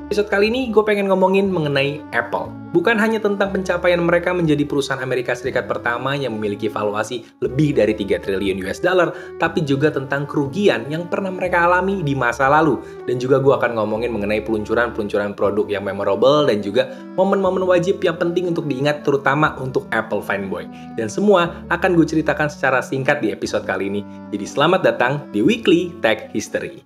Episode kali ini gue pengen ngomongin mengenai Apple. Bukan hanya tentang pencapaian mereka menjadi perusahaan Amerika Serikat pertama yang memiliki valuasi lebih dari 3 triliun US dollar, tapi juga tentang kerugian yang pernah mereka alami di masa lalu. Dan juga gue akan ngomongin mengenai peluncuran produk yang memorable dan juga momen-momen wajib yang penting untuk diingat terutama untuk Apple fanboy. Dan semua akan gue ceritakan secara singkat di episode kali ini. Jadi selamat datang di Weekly Tech History.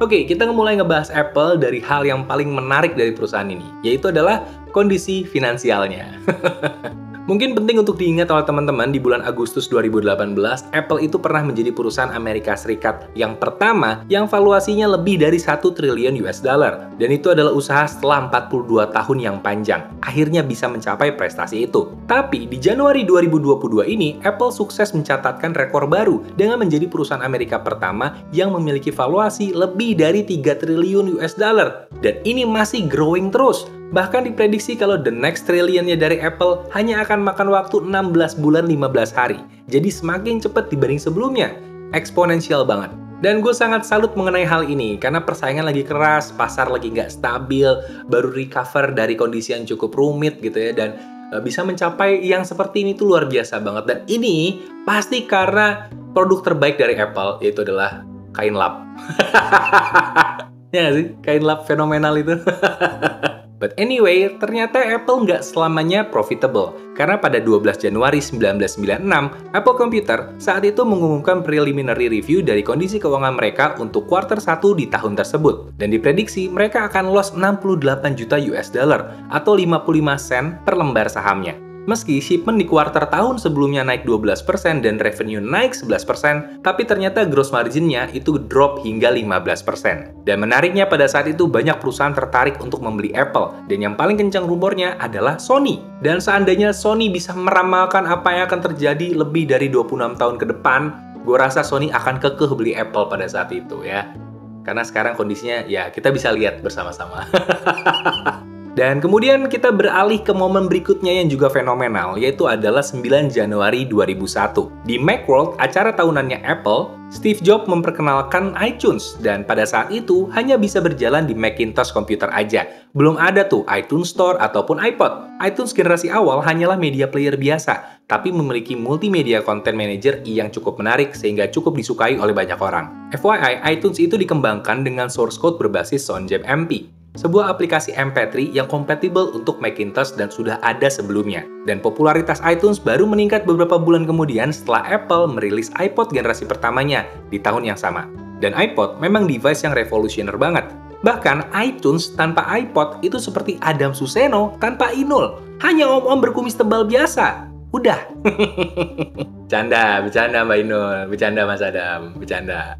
Oke, kita mulai ngebahas Apple dari hal yang paling menarik dari perusahaan ini, yaitu adalah kondisi finansialnya. Mungkin penting untuk diingat oleh teman-teman, di bulan Agustus 2018, Apple itu pernah menjadi perusahaan Amerika Serikat yang pertama yang valuasinya lebih dari 1 triliun US dollar. Dan itu adalah usaha setelah 42 tahun yang panjang. Akhirnya bisa mencapai prestasi itu. Tapi di Januari 2022 ini, Apple sukses mencatatkan rekor baru dengan menjadi perusahaan Amerika pertama yang memiliki valuasi lebih dari 3 triliun US dollar. Dan ini masih growing terus. Bahkan diprediksi kalau the next trillionnya dari Apple hanya akan makan waktu 16 bulan 15 hari. Jadi semakin cepat dibanding sebelumnya. Eksponensial banget. Dan gue sangat salut mengenai hal ini, karena persaingan lagi keras, pasar lagi nggak stabil, baru recover dari kondisi yang cukup rumit gitu ya, dan bisa mencapai yang seperti ini tuh luar biasa banget. Dan ini pasti karena produk terbaik dari Apple, yaitu adalah kain lap. Ya nggak sih? Kain lap fenomenal itu. But anyway, ternyata Apple nggak selamanya profitable. Karena pada 12 Januari 1996, Apple Computer saat itu mengumumkan preliminary review dari kondisi keuangan mereka untuk kuartal 1 di tahun tersebut. Dan diprediksi mereka akan loss 68 juta US dollar atau 55 sen per lembar sahamnya. Meski shipment di kuartal tahun sebelumnya naik 12% dan revenue naik 11%, tapi ternyata gross margin-nya itu drop hingga 15%. Dan menariknya pada saat itu banyak perusahaan tertarik untuk membeli Apple, dan yang paling kencang rumornya adalah Sony. Dan seandainya Sony bisa meramalkan apa yang akan terjadi lebih dari 26 tahun ke depan, gue rasa Sony akan kekeh beli Apple pada saat itu ya. Karena sekarang kondisinya ya kita bisa lihat bersama-sama. Dan kemudian kita beralih ke momen berikutnya yang juga fenomenal, yaitu adalah 9 Januari 2001. Di Macworld, acara tahunannya Apple, Steve Jobs memperkenalkan iTunes, dan pada saat itu hanya bisa berjalan di Macintosh komputer aja. Belum ada tuh iTunes Store ataupun iPod. iTunes generasi awal hanyalah media player biasa, tapi memiliki multimedia content manager yang cukup menarik sehingga cukup disukai oleh banyak orang. FYI, iTunes itu dikembangkan dengan source code berbasis SoundJam MP. Sebuah aplikasi MP3 yang kompatibel untuk Macintosh dan sudah ada sebelumnya. Dan popularitas iTunes baru meningkat beberapa bulan kemudian setelah Apple merilis iPod generasi pertamanya di tahun yang sama. Dan iPod memang device yang revolusioner banget. Bahkan iTunes tanpa iPod itu seperti Adam Suseno tanpa Inul. Hanya om-om berkumis tebal biasa. Udah. Bercanda Mbak Inul, bercanda Mas Adam, bercanda.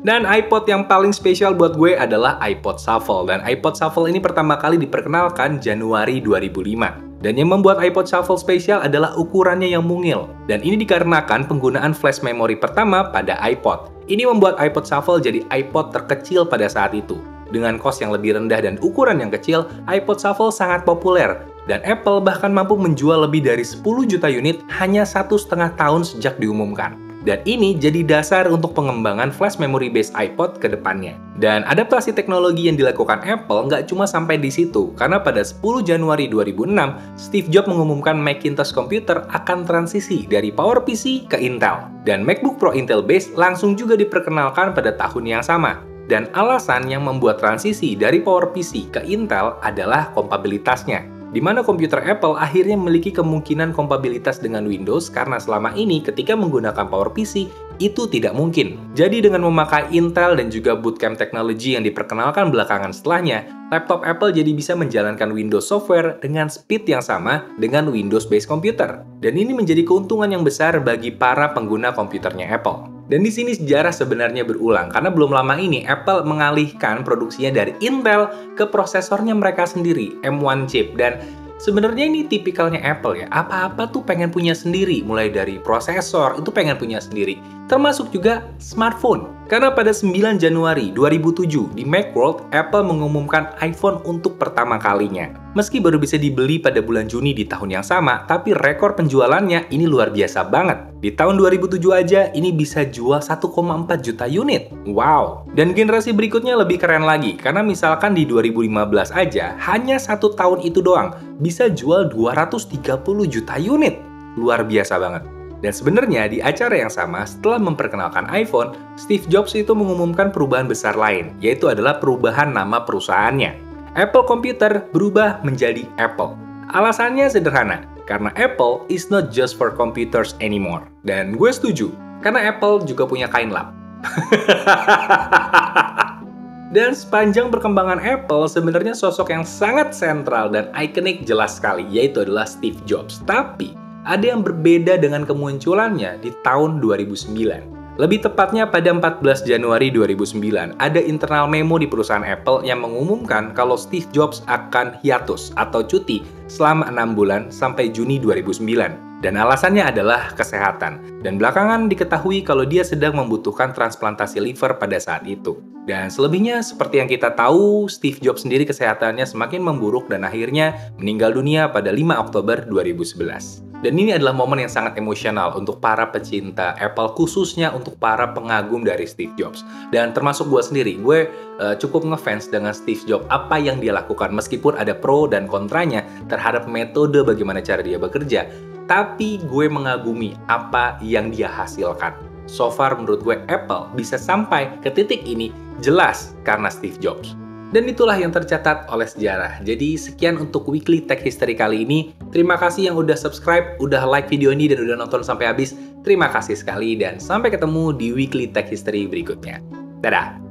Dan iPod yang paling spesial buat gue adalah iPod Shuffle. Dan iPod Shuffle ini pertama kali diperkenalkan Januari 2005. Dan yang membuat iPod Shuffle spesial adalah ukurannya yang mungil. Dan ini dikarenakan penggunaan flash memory pertama pada iPod. Ini membuat iPod Shuffle jadi iPod terkecil pada saat itu. Dengan cost yang lebih rendah dan ukuran yang kecil, iPod Shuffle sangat populer. Dan Apple bahkan mampu menjual lebih dari 10 juta unit hanya 1,5 tahun sejak diumumkan. Dan ini jadi dasar untuk pengembangan flash memory based iPod ke depannya. Dan adaptasi teknologi yang dilakukan Apple nggak cuma sampai di situ, karena pada 10 Januari 2006, Steve Jobs mengumumkan Macintosh komputer akan transisi dari PowerPC ke Intel. Dan MacBook Pro Intel based langsung juga diperkenalkan pada tahun yang sama. Dan alasan yang membuat transisi dari PowerPC ke Intel adalah kompatibilitasnya. Di mana komputer Apple akhirnya memiliki kemungkinan kompatibilitas dengan Windows karena selama ini ketika menggunakan PowerPC itu tidak mungkin. Jadi dengan memakai Intel dan juga Bootcamp Technology yang diperkenalkan belakangan setelahnya, laptop Apple jadi bisa menjalankan Windows software dengan speed yang sama dengan Windows-based komputer. Dan ini menjadi keuntungan yang besar bagi para pengguna komputernya Apple. Dan di sini sejarah sebenarnya berulang, karena belum lama ini Apple mengalihkan produksinya dari Intel ke prosesornya mereka sendiri, M1 chip. Dan sebenarnya ini tipikalnya Apple ya, apa-apa tuh pengen punya sendiri, mulai dari prosesor itu pengen punya sendiri, termasuk juga smartphone. Karena pada 9 Januari 2007 di Macworld, Apple mengumumkan iPhone untuk pertama kalinya. Meski baru bisa dibeli pada bulan Juni di tahun yang sama, tapi rekor penjualannya ini luar biasa banget. Di tahun 2007 aja ini bisa jual 1,4 juta unit. Wow! Dan generasi berikutnya lebih keren lagi, karena misalkan di 2015 aja, hanya 1 tahun itu doang, bisa jual 230 juta unit. Luar biasa banget. Dan sebenarnya di acara yang sama, setelah memperkenalkan iPhone, Steve Jobs itu mengumumkan perubahan besar lain, yaitu adalah perubahan nama perusahaannya. Apple Computer berubah menjadi Apple. Alasannya sederhana, karena Apple is not just for computers anymore. Dan gue setuju, karena Apple juga punya kain lap. Dan sepanjang perkembangan Apple, sebenarnya sosok yang sangat sentral dan ikonik jelas sekali, yaitu adalah Steve Jobs. Tapi, ada yang berbeda dengan kemunculannya di tahun 2009. Lebih tepatnya pada 14 Januari 2009, ada internal memo di perusahaan Apple yang mengumumkan kalau Steve Jobs akan hiatus atau cuti selama 6 bulan sampai Juni 2009. Dan alasannya adalah kesehatan. Dan belakangan diketahui kalau dia sedang membutuhkan transplantasi liver pada saat itu. Dan selebihnya, seperti yang kita tahu, Steve Jobs sendiri kesehatannya semakin memburuk dan akhirnya meninggal dunia pada 5 Oktober 2011. Dan ini adalah momen yang sangat emosional untuk para pecinta Apple, khususnya untuk para pengagum dari Steve Jobs. Dan termasuk gue sendiri, gue cukup ngefans dengan Steve Jobs, apa yang dia lakukan. Meskipun ada pro dan kontranya terhadap metode bagaimana cara dia bekerja, tapi gue mengagumi apa yang dia hasilkan. So far menurut gue Apple bisa sampai ke titik ini jelas karena Steve Jobs. Dan itulah yang tercatat oleh sejarah. Jadi sekian untuk Weekly Tech History kali ini. Terima kasih yang udah subscribe, udah like video ini, dan udah nonton sampai habis. Terima kasih sekali dan sampai ketemu di Weekly Tech History berikutnya. Dadah!